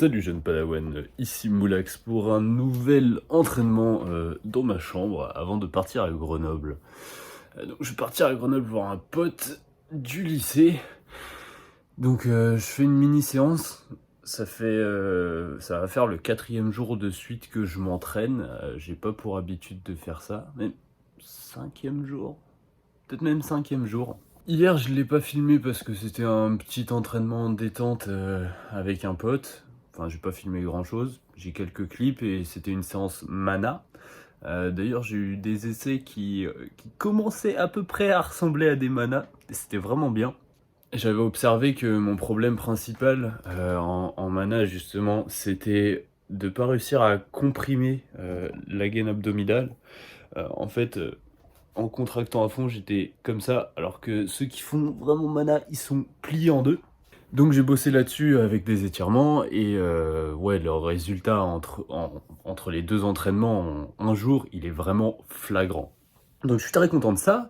Salut jeune padawan, ici Moulax pour un nouvel entraînement dans ma chambre avant de partir à Grenoble. Donc je vais partir à Grenoble voir un pote du lycée. Donc je fais une mini séance. Ça va faire le 4e jour de suite que je m'entraîne. J'ai pas pour habitude de faire ça, mais 5e jour, peut-être même 5e jour. Hier je l'ai pas filmé parce que c'était un petit entraînement en détente avec un pote. Enfin, j'ai pas filmé grand chose, j'ai quelques clips et c'était une séance mana. D'ailleurs, j'ai eu des essais qui commençaient à peu près à ressembler à des manas, et c'était vraiment bien. J'avais observé que mon problème principal en mana, justement, c'était de pas réussir à comprimer la gaine abdominale. En fait, en contractant à fond, j'étais comme ça, alors que ceux qui font vraiment mana, ils sont pliés en deux. Donc j'ai bossé là-dessus avec des étirements et ouais, le résultat entre les deux entraînements en un jour, il est vraiment flagrant. Donc je suis très content de ça.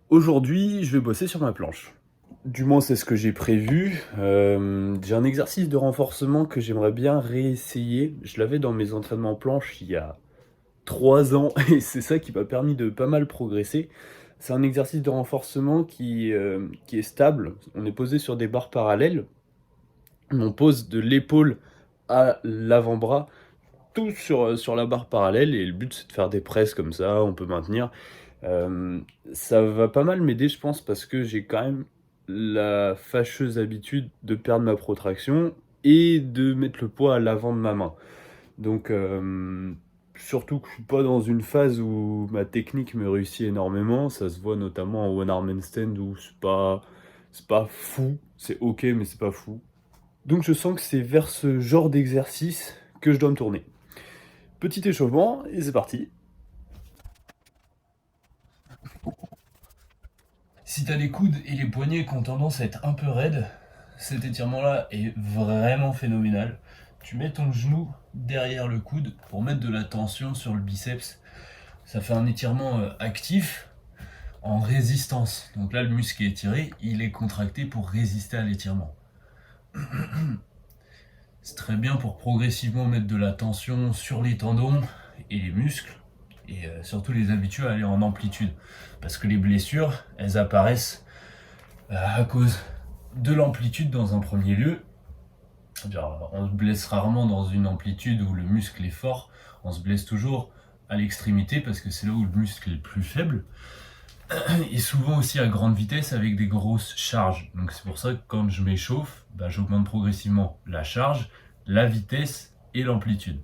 Aujourd'hui, je vais bosser sur ma planche. Du moins, c'est ce que j'ai prévu. J'ai un exercice de renforcement que j'aimerais bien réessayer. Je l'avais dans mes entraînements planche il y a 3 ans et c'est ça qui m'a permis de pas mal progresser. C'est un exercice de renforcement qui est stable. On est posé sur des barres parallèles. On pose de l'épaule à l'avant-bras, tout sur la barre parallèle, et le but c'est de faire des presses comme ça, on peut maintenir. Ça va pas mal m'aider, je pense, parce que j'ai quand même la fâcheuse habitude de perdre ma protraction et de mettre le poids à l'avant de ma main. Donc surtout que je suis pas dans une phase où ma technique me réussit énormément, ça se voit notamment en one arm handstand où c'est pas fou, c'est ok mais c'est pas fou. Donc je sens que c'est vers ce genre d'exercice que je dois me tourner. Petit échauffement et c'est parti. Si t'as les coudes et les poignets qui ont tendance à être un peu raides, cet étirement-là est vraiment phénoménal. Tu mets ton genou derrière le coude pour mettre de la tension sur le biceps. Ça fait un étirement actif en résistance. Donc là, le muscle est étiré, il est contracté pour résister à l'étirement. C'est très bien pour progressivement mettre de la tension sur les tendons et les muscles, et surtout les habituer à aller en amplitude. Parce que les blessures, elles apparaissent à cause de l'amplitude dans un premier lieu. Genre, on se blesse rarement dans une amplitude où le muscle est fort, on se blesse toujours à l'extrémité parce que c'est là où le muscle est le plus faible. Et souvent aussi à grande vitesse avec des grosses charges. Donc c'est pour ça que quand je m'échauffe, j'augmente progressivement la charge, la vitesse et l'amplitude.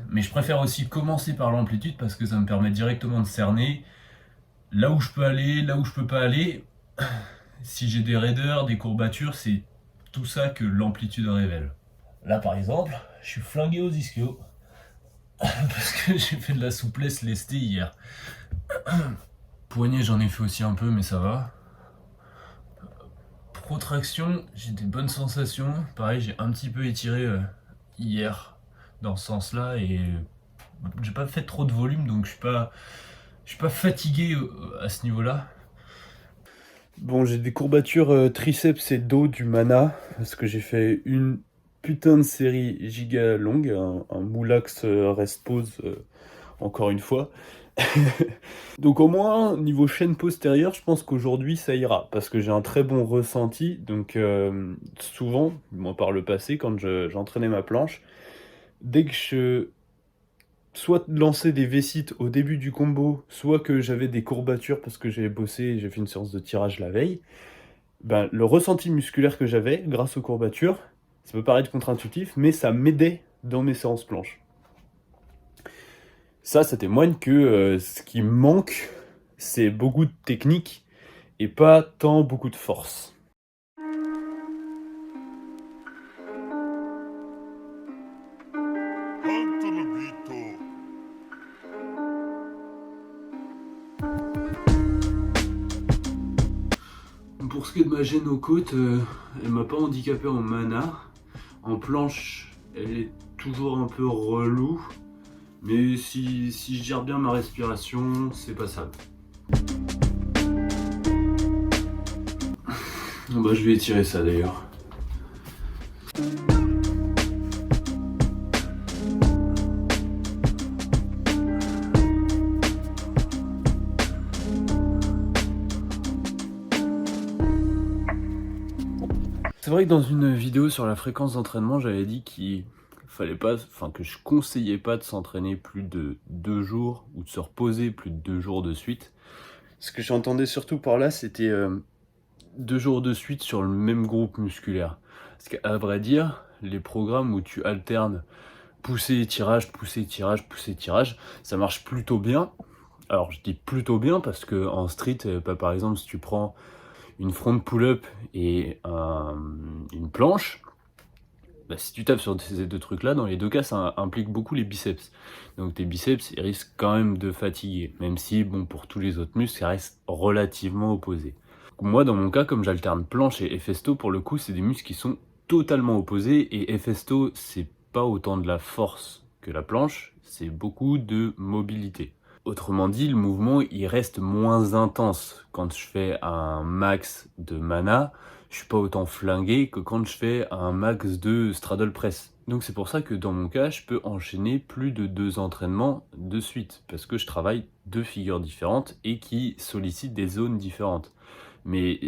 Mais je préfère aussi commencer par l'amplitude parce que ça me permet directement de cerner là où je peux aller, là où je peux pas aller. Si j'ai des raideurs, des courbatures, c'est tout ça que l'amplitude révèle. Là par exemple, je suis flingué aux ischios parce que j'ai fait de la souplesse lestée hier. Poignet, j'en ai fait aussi un peu, mais ça va. Protraction, j'ai des bonnes sensations. Pareil, j'ai un petit peu étiré hier dans ce sens-là et j'ai pas fait trop de volume, donc je suis pas fatigué à ce niveau-là. Bon, j'ai des courbatures triceps et dos du mana parce que j'ai fait une putain de série giga longue, un Moulax rest pause encore une fois. Donc au moins, niveau chaîne postérieure, je pense qu'aujourd'hui ça ira, parce que j'ai un très bon ressenti, donc souvent, moi par le passé, quand j'entraînais ma planche, dès que je soit lançais des V-sit au début du combo, soit que j'avais des courbatures parce que j'avais bossé et j'ai fait une séance de tirage la veille, le ressenti musculaire que j'avais grâce aux courbatures, ça peut paraître contre-intuitif, mais ça m'aidait dans mes séances planches. Ça témoigne que ce qui me manque, c'est beaucoup de technique et pas tant beaucoup de force. Pour ce qui est de ma gêne aux côtes, elle m'a pas handicapé en mana. En planche, elle est toujours un peu relou. Mais si je gère bien ma respiration, c'est passable. Je vais étirer ça d'ailleurs. C'est vrai que dans une vidéo sur la fréquence d'entraînement, j'avais dit qu'il fallait pas, enfin que je conseillais pas de s'entraîner plus de 2 jours ou de se reposer plus de 2 jours de suite. Ce que j'entendais surtout par là, c'était, 2 jours de suite sur le même groupe musculaire. Parce qu'à vrai dire, les programmes où tu alternes pousser, tirage, pousser, tirage, pousser, tirage, ça marche plutôt bien. Alors je dis plutôt bien parce qu'en street, par exemple, si tu prends une front pull-up et une planche, bah, si tu tapes sur ces 2 trucs-là, dans les 2 cas, ça implique beaucoup les biceps. Donc tes biceps, ils risquent quand même de fatiguer, même si, bon, pour tous les autres muscles, ça reste relativement opposé. Moi, dans mon cas, comme j'alterne planche et festo, pour le coup, c'est des muscles qui sont totalement opposés, et festo, c'est pas autant de la force que la planche, c'est beaucoup de mobilité. Autrement dit, le mouvement, il reste moins intense. Quand je fais un max de mana, je suis pas autant flingué que quand je fais un max de straddle press. Donc c'est pour ça que dans mon cas, je peux enchaîner plus de 2 entraînements de suite, parce que je travaille 2 figures différentes et qui sollicitent des zones différentes. Mais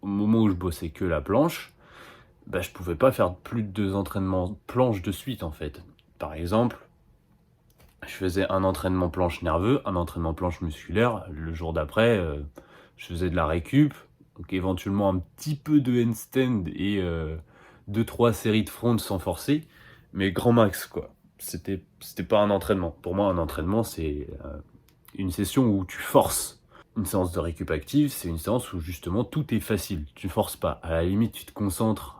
au moment où je bossais que la planche, bah, je pouvais pas faire plus de 2 entraînements planche de suite en fait. Par exemple, je faisais un entraînement planche nerveux, un entraînement planche musculaire. Le jour d'après, je faisais de la récup, donc éventuellement un petit peu de handstand et 2-3 séries de front sans forcer, mais grand max quoi. C'était pas un entraînement. Pour moi, un entraînement, c'est une session où tu forces. Une séance de récup active, c'est une séance où justement tout est facile. Tu forces pas. À la limite, tu te concentres.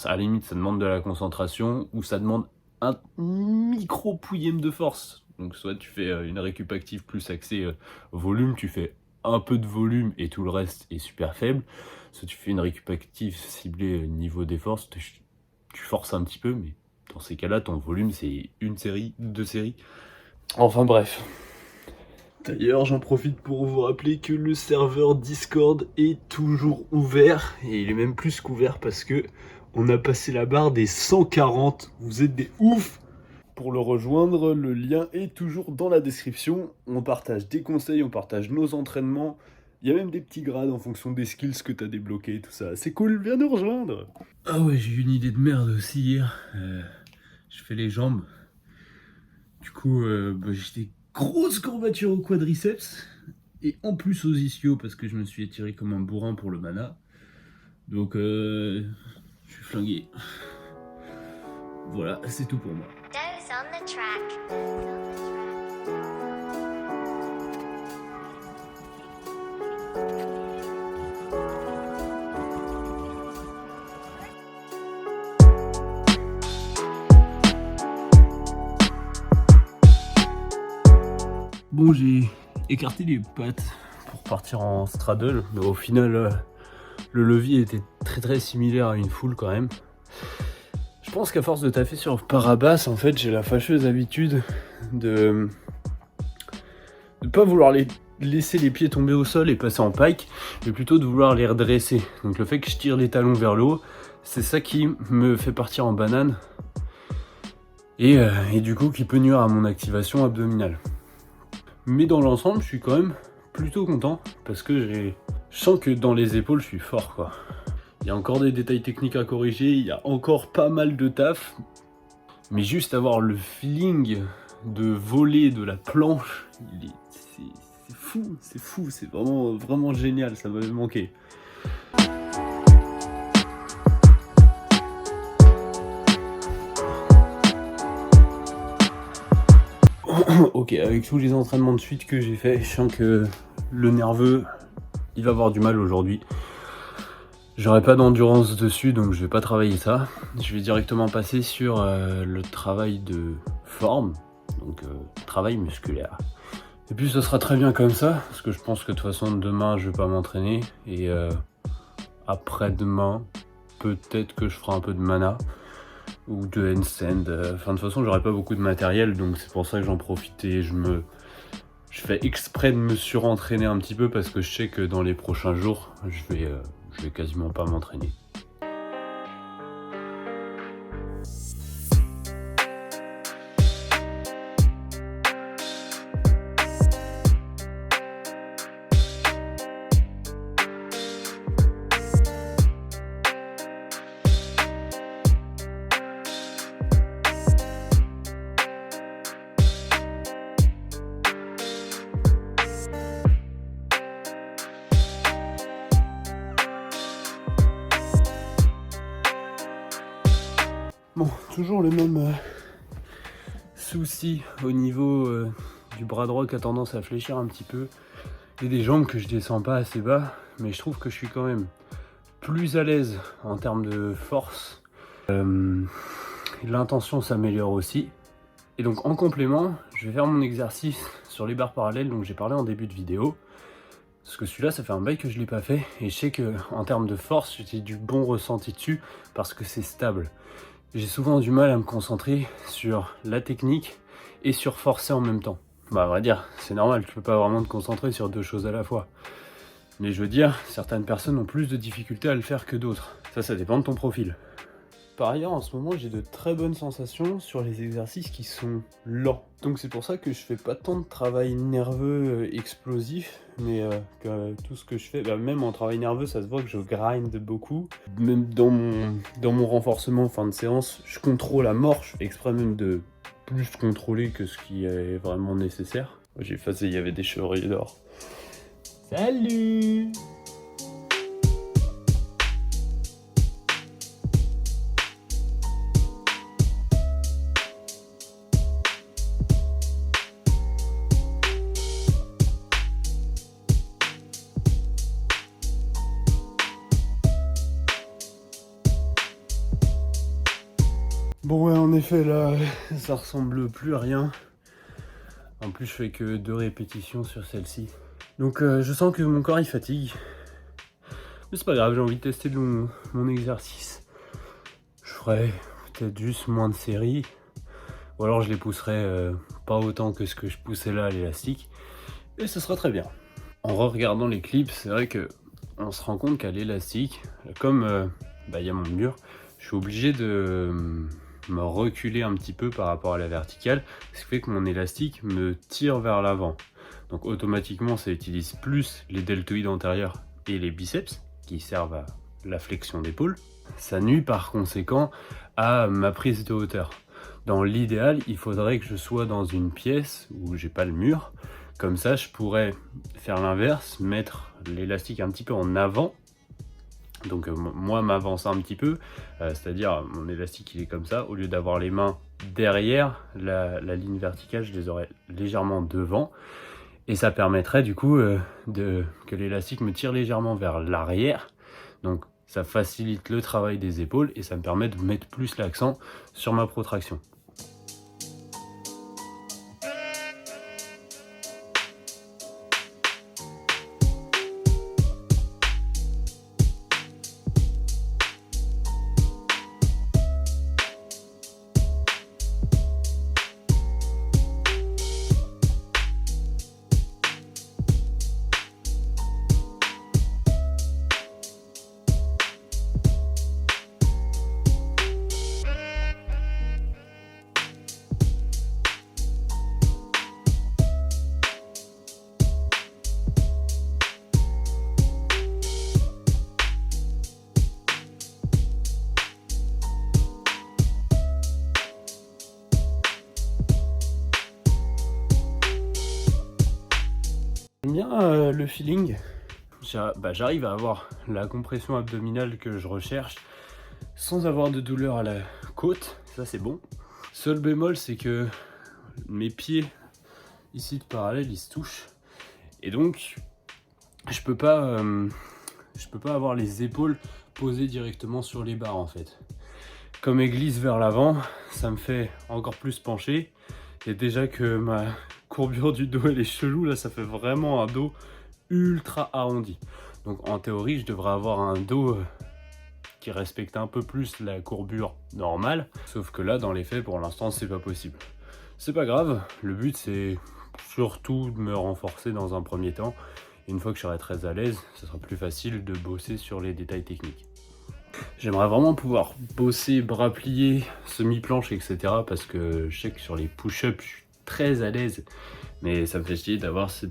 À la limite, ça demande de la concentration ou ça demande un micro pouillème de force. Donc soit tu fais une récup active plus axée volume, tu fais un peu de volume et tout le reste est super faible. Soit tu fais une récup active ciblée niveau des forces, tu forces un petit peu, mais dans ces cas-là, ton volume c'est une série, 2 séries. Enfin bref. D'ailleurs, j'en profite pour vous rappeler que le serveur Discord est toujours ouvert, et il est même plus qu'ouvert parce que on a passé la barre des 140. Vous êtes des oufs! Pour le rejoindre, le lien est toujours dans la description. On partage des conseils, on partage nos entraînements. Il y a même des petits grades en fonction des skills que t'as débloqués, tout ça. C'est cool, viens nous rejoindre! Ah ouais, j'ai eu une idée de merde aussi hier. Je fais les jambes. Du coup, j'ai des grosses courbatures au quadriceps et en plus aux ischios parce que je me suis étiré comme un bourrin pour le mana. Donc, je suis flingué. Voilà, c'est tout pour moi. Dose on the track. Bon, j'ai écarté les pattes pour partir en straddle, mais au final, le levier était très très similaire à une full quand même. Je pense qu'à force de taffer sur Parabass, en fait, j'ai la fâcheuse habitude de pas vouloir laisser les pieds tomber au sol et passer en pike, mais plutôt de vouloir les redresser. Donc le fait que je tire les talons vers le haut, c'est ça qui me fait partir en banane et du coup qui peut nuire à mon activation abdominale. Mais dans l'ensemble, je suis quand même plutôt content parce que je sens que dans les épaules, je suis fort quoi. Il y a encore des détails techniques à corriger, il y a encore pas mal de taf, mais juste avoir le feeling de voler de la planche, c'est fou, c'est vraiment, vraiment génial, ça m'avait manqué. Ok, avec tous les entraînements de suite que j'ai fait, je sens que le nerveux, il va avoir du mal aujourd'hui. J'aurai pas d'endurance dessus, donc je vais pas travailler ça. Je vais directement passer sur le travail de forme, donc travail musculaire. Et puis ce sera très bien comme ça, parce que je pense que de toute façon demain je vais pas m'entraîner, et après-demain, peut-être que je ferai un peu de mana, ou de handstand. Enfin de toute façon j'aurai pas beaucoup de matériel, donc c'est pour ça que j'en profite et je fais exprès de me surentraîner un petit peu, parce que je sais que dans les prochains jours, je vais quasiment pas m'entraîner. Bon, toujours le même souci au niveau du bras droit qui a tendance à fléchir un petit peu et des jambes que je descends pas assez bas, mais je trouve que je suis quand même plus à l'aise en termes de force. L'intention s'améliore aussi. Et donc en complément, je vais faire mon exercice sur les barres parallèles dont j'ai parlé en début de vidéo. Parce que celui-là, ça fait un bail que je l'ai pas fait. Et je sais que en termes de force, j'ai du bon ressenti dessus parce que c'est stable. J'ai souvent du mal à me concentrer sur la technique et sur forcer en même temps. Bah à vrai dire, c'est normal, tu peux pas vraiment te concentrer sur deux choses à la fois. Mais je veux dire, certaines personnes ont plus de difficultés à le faire que d'autres. Ça dépend de ton profil. Par ailleurs, en ce moment, j'ai de très bonnes sensations sur les exercices qui sont lents. Donc c'est pour ça que je fais pas tant de travail nerveux explosif, mais que tout ce que je fais, même en travail nerveux, ça se voit que je grind beaucoup. Même dans mon renforcement fin de séance, je contrôle à mort, je fais exprès même de plus contrôler que ce qui est vraiment nécessaire. J'ai effacé, il y avait des chevaliers d'or. Salut! Bon ouais, en effet là, ça ressemble plus à rien. En plus je fais que 2 répétitions sur celle-ci. Donc je sens que mon corps il fatigue. Mais c'est pas grave, j'ai envie de tester mon exercice. Je ferai peut-être juste moins de séries. Ou alors je les pousserai pas autant que ce que je poussais là à l'élastique. Et ce sera très bien. En re-regardant les clips, c'est vrai que on se rend compte qu'à l'élastique, comme il y a mon mur, je suis obligé de me reculer un petit peu par rapport à la verticale, ce qui fait que mon élastique me tire vers l'avant. Donc automatiquement ça utilise plus les deltoïdes antérieurs et les biceps qui servent à la flexion d'épaule. Ça nuit par conséquent à ma prise de hauteur. Dans l'idéal, il faudrait que je sois dans une pièce où j'ai pas le mur. Comme ça, je pourrais faire l'inverse, mettre l'élastique un petit peu en avant. Donc moi m'avancer un petit peu, c'est-à-dire mon élastique il est comme ça, au lieu d'avoir les mains derrière la ligne verticale, je les aurais légèrement devant. Et ça permettrait du coup que l'élastique me tire légèrement vers l'arrière. Donc ça facilite le travail des épaules et ça me permet de mettre plus l'accent sur ma protraction. J'aime bien le feeling, j'arrive à avoir la compression abdominale que je recherche sans avoir de douleur à la côte, ça c'est bon. Seul bémol c'est que mes pieds ici de parallèle ils se touchent et donc je peux pas avoir les épaules posées directement sur les barres en fait. Comme elles glissent vers l'avant, ça me fait encore plus pencher. Et déjà que ma courbure du dos elle est chelou, là ça fait vraiment un dos ultra arrondi. Donc en théorie je devrais avoir un dos qui respecte un peu plus la courbure normale. Sauf que là dans les faits pour l'instant c'est pas possible. C'est pas grave, le but c'est surtout de me renforcer dans un premier temps. Et une fois que je serai très à l'aise, ce sera plus facile de bosser sur les détails techniques. J'aimerais vraiment pouvoir bosser bras pliés, semi-planche, etc. Parce que je sais que sur les push-ups, je suis très à l'aise. Mais ça me fait chier d'avoir ce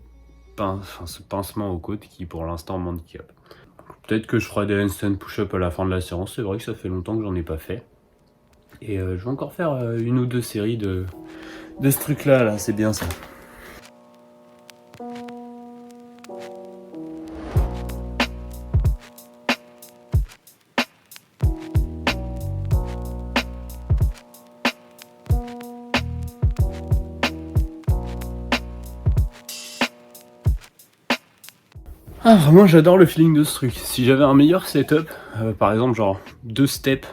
pincement aux côtes qui pour l'instant m'handicape. Peut-être que je ferai des handstand push-ups à la fin de la séance. C'est vrai que ça fait longtemps que j'en ai pas fait. Et je vais encore faire une ou deux séries de ce truc-là. Là, c'est bien ça. Ah, vraiment, j'adore le feeling de ce truc. Si j'avais un meilleur setup, par exemple, genre 2 steps.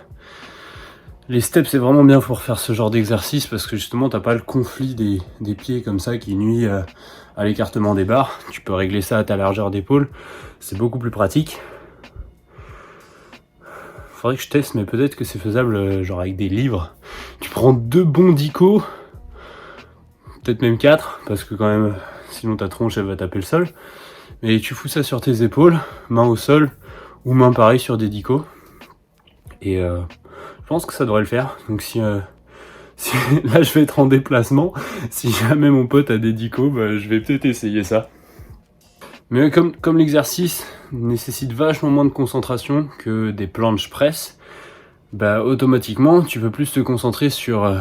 Les steps, c'est vraiment bien pour faire ce genre d'exercice parce que justement, t'as pas le conflit des pieds comme ça qui nuit à l'écartement des barres. Tu peux régler ça à ta largeur d'épaule. C'est beaucoup plus pratique. Faudrait que je teste, mais peut-être que c'est faisable genre avec des livres. Tu prends 2 bons dicos, peut-être même 4, parce que quand même, sinon ta tronche elle va taper le sol. Mais tu fous ça sur tes épaules, main au sol, ou main pareil sur des dicos. Et je pense que ça devrait le faire. Donc si là je vais être en déplacement, si jamais mon pote a des dicos, bah, je vais peut-être essayer ça. Mais comme l'exercice nécessite vachement moins de concentration que des planches press, bah automatiquement tu peux plus te concentrer sur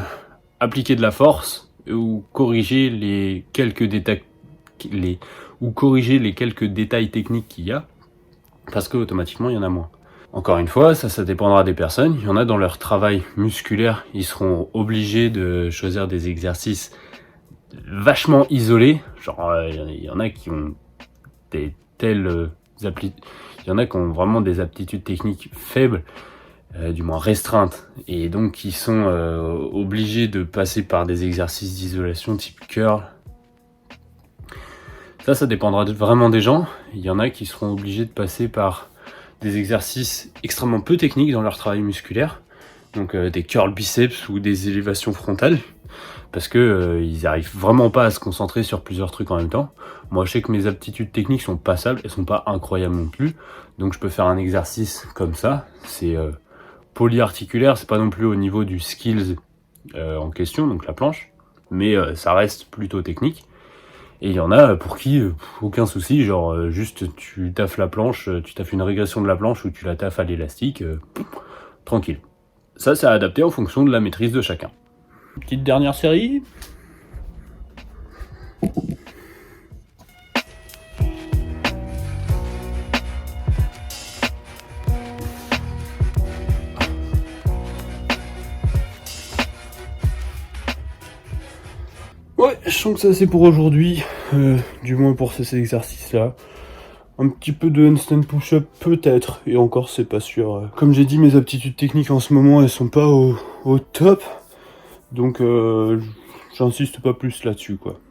appliquer de la force ou corriger les quelques détails techniques qu'il y a, parce que automatiquement il y en a moins. Encore une fois, ça dépendra des personnes. Il y en a dans leur travail musculaire, ils seront obligés de choisir des exercices vachement isolés. Genre, il y en a qui ont il y en a qui ont vraiment des aptitudes techniques faibles, du moins restreintes, et donc qui sont obligés de passer par des exercices d'isolation type curl. Ça dépendra vraiment des gens. Il y en a qui seront obligés de passer par des exercices extrêmement peu techniques dans leur travail musculaire, donc des curls biceps ou des élévations frontales, parce que ils arrivent vraiment pas à se concentrer sur plusieurs trucs en même temps. Moi je sais que mes aptitudes techniques sont passables, elles sont pas incroyables non plus, donc je peux faire un exercice comme ça, c'est polyarticulaire, c'est pas non plus au niveau du skills en question, donc la planche, mais ça reste plutôt technique. Et il y en a pour qui aucun souci, genre juste tu taffes la planche, tu taffes une régression de la planche ou tu la taffes à l'élastique, tranquille. Ça, c'est adapté en fonction de la maîtrise de chacun. Petite dernière série. Ouais, je sens que ça c'est pour aujourd'hui, du moins pour ces exercices-là. Un petit peu de handstand push-up peut-être, et encore c'est pas sûr. Comme j'ai dit, mes aptitudes techniques en ce moment elles sont pas au top, donc j'insiste pas plus là-dessus quoi.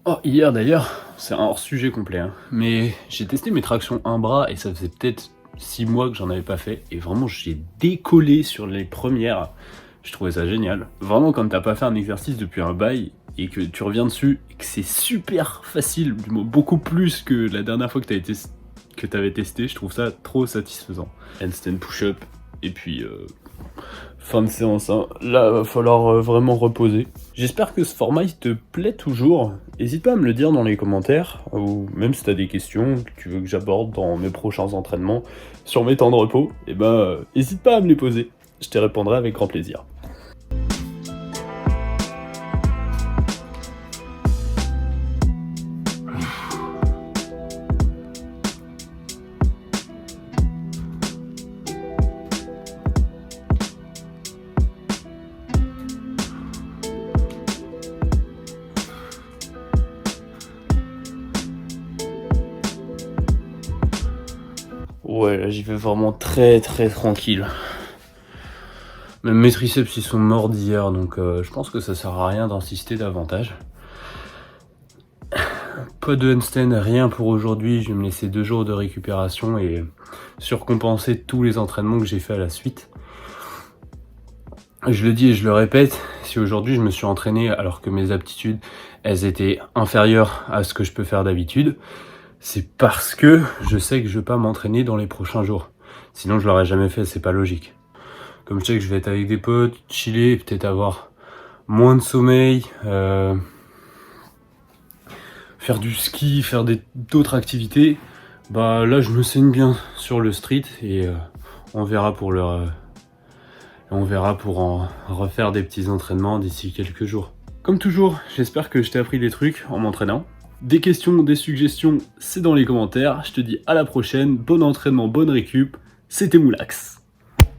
Oh, hier d'ailleurs, c'est un hors-sujet complet, hein, mais j'ai testé mes tractions un bras et ça faisait peut-être 6 mois que j'en avais pas fait, et vraiment j'ai décollé sur les premières. Je trouvais ça génial. Vraiment, quand t'as pas fait un exercice depuis un bail et que tu reviens dessus et que c'est super facile, du moins beaucoup plus que la dernière fois que t'avais testé, je trouve ça trop satisfaisant. Handstand push-up, et puis fin de séance, hein. Là, va falloir vraiment reposer. J'espère que ce format il te plaît toujours. N'hésite pas à me le dire dans les commentaires, ou même si t'as des questions que tu veux que j'aborde dans mes prochains entraînements sur mes temps de repos, et ben n'hésite pas à me les poser. Je te répondrai avec grand plaisir. Ouais, là j'y vais vraiment très tranquille. Même mes triceps ils sont morts d'hier, donc je pense que ça sert à rien d'insister davantage. Pas de handstand, rien pour aujourd'hui, je vais me laisser 2 jours de récupération et surcompenser tous les entraînements que j'ai fait à la suite. Je le dis et je le répète, si aujourd'hui je me suis entraîné alors que mes aptitudes elles étaient inférieures à ce que je peux faire d'habitude, c'est parce que je sais que je vais pas m'entraîner dans les prochains jours. Sinon je l'aurais jamais fait, c'est pas logique. Comme je sais que je vais être avec des potes, chiller, peut-être avoir moins de sommeil, faire du ski, faire d'autres activités, bah là je me saigne bien sur le street et on verra pour en refaire des petits entraînements d'ici quelques jours. Comme toujours, j'espère que je t'ai appris des trucs en m'entraînant. Des questions, des suggestions, c'est dans les commentaires. Je te dis à la prochaine, bon entraînement, bonne récup, c'était Moulax.